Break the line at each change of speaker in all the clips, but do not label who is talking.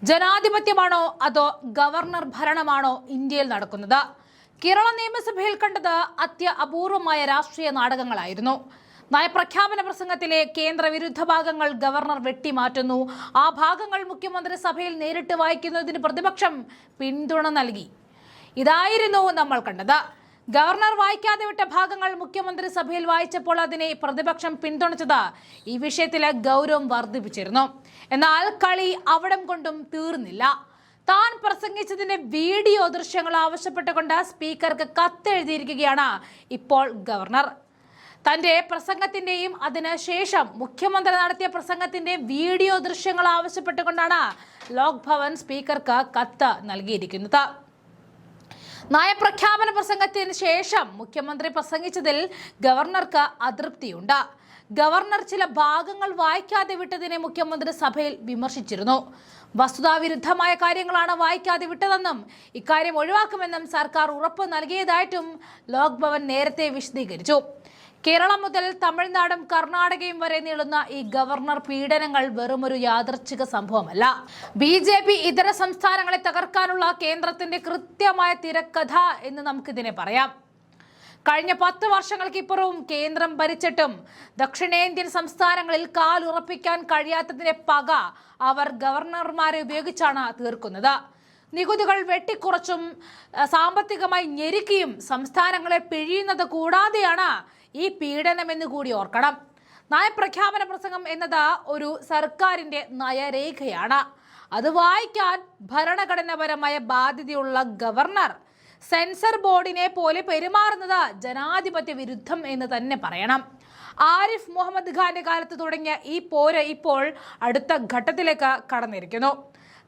ജനാധിപത്യമാണോ അതോ ഗവർണർ ഭരണമാണോ ഇന്ത്യയിൽ നടക്കുന്നത്? കേരള നിയമസഭയിൽ കണ്ടത് അപൂർവമായ രാഷ്ട്രീയ നാടകങ്ങളായിരുന്നു. നയപ്രഖ്യാപന പ്രസംഗത്തിലെ കേന്ദ്ര വിരുദ്ധ ഭാഗങ്ങൾ ഗവർണർ വെട്ടിമാറ്റുന്നു. ആ ഭാഗങ്ങൾ മുഖ്യമന്ത്രി സഭയിൽ നേരിട്ട് വായിക്കുന്നതിന് പ്രതിപക്ഷം പിന്തുണ നൽകി. ഇതായിരുന്നു നമ്മൾ കണ്ടത്. ഗവർണർ വായിക്കാതെ വിട്ട ഭാഗങ്ങൾ മുഖ്യമന്ത്രി സഭയിൽ വായിച്ചപ്പോൾ അതിനെ പ്രതിപക്ഷം പിന്തുണച്ചത് ഈ വിഷയത്തിലെ ഗൗരവം വർദ്ധിപ്പിച്ചിരുന്നു. എന്നാൽ കളി അവിടം കൊണ്ടും തീർന്നില്ല. താൻ പ്രസംഗിച്ചതിന്റെ വീഡിയോ ദൃശ്യങ്ങൾ ആവശ്യപ്പെട്ടുകൊണ്ട് സ്പീക്കർക്ക് കത്തെഴുതിയിരിക്കുകയാണ് ഇപ്പോൾ ഗവർണർ. തന്റെ പ്രസംഗത്തിന്റെയും അതിനുശേഷം മുഖ്യമന്ത്രി നടത്തിയ പ്രസംഗത്തിന്റെ വീഡിയോ ദൃശ്യങ്ങൾ ആവശ്യപ്പെട്ടുകൊണ്ടാണ് ലോക്ഭവൻ സ്പീക്കർക്ക് കത്ത് നൽകിയിരിക്കുന്നത്. നയപ്രഖ്യാപന പ്രസംഗത്തിന് ശേഷം മുഖ്യമന്ത്രി പ്രസംഗിച്ചതിൽ ഗവർണർക്ക് അതൃപ്തിയുണ്ട്. ഗവർണർ ചില ഭാഗങ്ങൾ വായിക്കാതെ വിട്ടതിനെ മുഖ്യമന്ത്രി സഭയിൽ വിമർശിച്ചിരുന്നു. വസ്തുതാവിരുദ്ധമായ കാര്യങ്ങളാണ് വായിക്കാതെ വിട്ടതെന്നും ഇക്കാര്യം ഒഴിവാക്കുമെന്നും സർക്കാർ ഉറപ്പ് നൽകിയതായിട്ടും ലോക്ഭവൻ നേരത്തെ വിശദീകരിച്ചു. കേരളം മുതൽ തമിഴ്നാടും കർണാടകയും വരെ നീളുന്ന ഈ ഗവർണർ പീഡനങ്ങൾ വെറുമൊരു യാദൃച്ഛിക സംഭവമല്ല. BJP ഇതര സംസ്ഥാനങ്ങളെ തകർക്കാനുള്ള കേന്ദ്രത്തിന്റെ കൃത്യമായ തിരക്കഥ എന്ന് നമുക്കിതിനെ പറയാം. കഴിഞ്ഞ 10 വർഷങ്ങൾക്കിപ്പുറവും കേന്ദ്രം ഭരിച്ചിട്ടും ദക്ഷിണേന്ത്യൻ സംസ്ഥാനങ്ങളിൽ കാലുറപ്പിക്കാൻ കഴിയാത്തതിന്റെ പക അവർ ഗവർണർമാരെ ഉപയോഗിച്ചാണ് തീർക്കുന്നത്. നികുതികൾ വെട്ടിക്കുറച്ചും സാമ്പത്തികമായി ഞെരുക്കിയും സംസ്ഥാനങ്ങളെ പിഴിയുന്നത് കൂടാതെയാണ് ഈ പീഡനമെന്ന് കൂടി ഓർക്കണം. നയപ്രഖ്യാപന പ്രസംഗം എന്നത് ഒരു സർക്കാരിന്റെ നയരേഖയാണ്. അത് വായിക്കാൻ ഭരണഘടനാപരമായ ബാധ്യതയുള്ള ഗവർണർ സെൻസർ ബോർഡിനെ പോലെ പെരുമാറുന്നത് ജനാധിപത്യ വിരുദ്ധം എന്ന് തന്നെ പറയണം. ആരിഫ് മുഹമ്മദ് ഖാന്റെ കാലത്ത് തുടങ്ങിയ ഈ പോര് ഇപ്പോൾ അടുത്ത ഘട്ടത്തിലേക്ക് കടന്നിരിക്കുന്നു.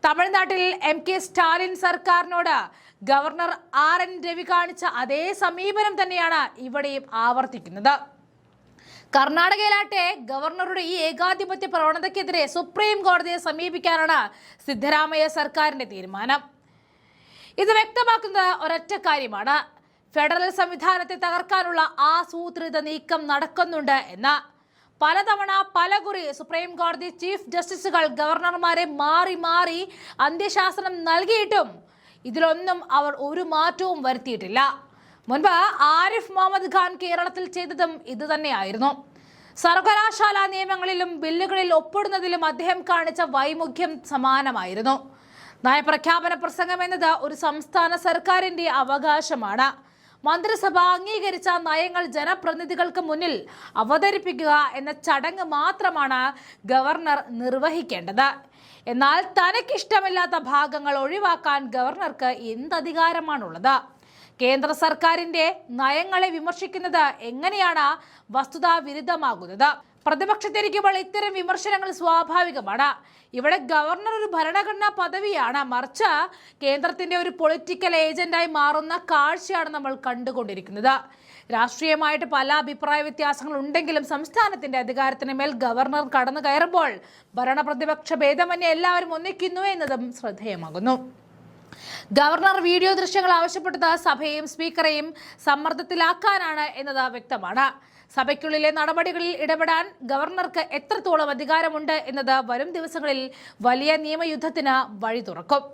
തമിഴ്നാട്ടിൽ MK സ്റ്റാലിൻ സർക്കാരിനോട് ഗവർണർ RN രവി കാണിച്ച അതേ സമീപനം തന്നെയാണ് ഇവിടെയും ആവർത്തിക്കുന്നത്. കർണാടകയിലാട്ടെ ഗവർണറുടെ ഈ ഏകാധിപത്യ പ്രവണതയ്ക്കെതിരെ സുപ്രീം കോടതിയെ സമീപിക്കാനാണ് സിദ്ധരാമയ്യ സർക്കാരിന്റെ തീരുമാനം. ഇത് വ്യക്തമാക്കുന്നത് ഒരൊറ്റ കാര്യമാണ്: ഫെഡറൽ സംവിധാനത്തെ തകർക്കാനുള്ള ആസൂത്രിത നീക്കം നടക്കുന്നുണ്ട് എന്ന്. പലതവണ പലകുറി സുപ്രീം കോടതി ചീഫ് ജസ്റ്റിസുകൾ ഗവർണർമാരെ മാറി മാറി അന്ത്യശാസനം നൽകിയിട്ടും ഇതിലൊന്നും അവർ ഒരു മാറ്റവും വരുത്തിയിട്ടില്ല. മുൻപ് ആരിഫ് മുഹമ്മദ് ഖാൻ കേരളത്തിൽ ചെയ്തതും ഇത് തന്നെയായിരുന്നു. സർവകലാശാല നിയമങ്ങളിലും ബില്ലുകളിൽ ഒപ്പിടുന്നതിലും അദ്ദേഹം കാണിച്ച വൈമുഖ്യം സമാനമായിരുന്നു. നയപ്രഖ്യാപന പ്രസംഗം എന്നത് ഒരു സംസ്ഥാന സർക്കാരിന്റെ അവകാശമാണ്. മന്ത്രിസഭ അംഗീകരിച്ച നയങ്ങൾ ജനപ്രതിനിധികൾക്ക് മുന്നിൽ അവതരിപ്പിക്കുക എന്ന ചടങ്ങ് മാത്രമാണ് ഗവർണർ നിർവഹിക്കേണ്ടത്. എന്നാൽ തനിക്കിഷ്ടമില്ലാത്ത ഭാഗങ്ങൾ ഒഴിവാക്കാൻ ഗവർണർക്ക് എന്തധികാരമാണുള്ളത്? കേന്ദ്ര സർക്കാരിന്റെ നയങ്ങളെ വിമർശിക്കുന്നത് എങ്ങനെയാണ് വസ്തുതാ വിരുദ്ധമാകുന്നത്? പ്രതിപക്ഷത്തിരിക്കുമ്പോൾ ഇത്തരം വിമർശനങ്ങൾ സ്വാഭാവികമാണ്. ഇവിടെ ഗവർണർ ഒരു ഭരണഘടനാ പദവിയാണ്, മറിച്ച് കേന്ദ്രത്തിന്റെ ഒരു പൊളിറ്റിക്കൽ ഏജന്റായി മാറുന്ന കാഴ്ചയാണ് നമ്മൾ കണ്ടുകൊണ്ടിരിക്കുന്നത്. രാഷ്ട്രീയമായിട്ട് പല അഭിപ്രായ വ്യത്യാസങ്ങൾ ഉണ്ടെങ്കിലും സംസ്ഥാനത്തിന്റെ അധികാരത്തിന് മേൽ ഗവർണർ കടന്നു കയറുമ്പോൾ ഭരണപ്രതിപക്ഷ ഭേദമന്യേ എല്ലാവരും ഒന്നിക്കുന്നു എന്നതും ശ്രദ്ധേയമാകുന്നു. ഗവർണർ വീഡിയോ ദൃശ്യങ്ങൾ ആവശ്യപ്പെട്ടത് സഭയെയും സ്പീക്കറെയും സമ്മർദ്ദത്തിലാക്കാനാണ് എന്നത് വ്യക്തമാണ്. സഭയ്ക്കുള്ളിലെ നടപടികളിൽ ഇടപെടാൻ ഗവർണർക്ക് എത്രത്തോളം അധികാരമുണ്ട് എന്നത് വരും ദിവസങ്ങളിൽ വലിയ നിയമയുദ്ധത്തിന് വഴി തുറക്കും.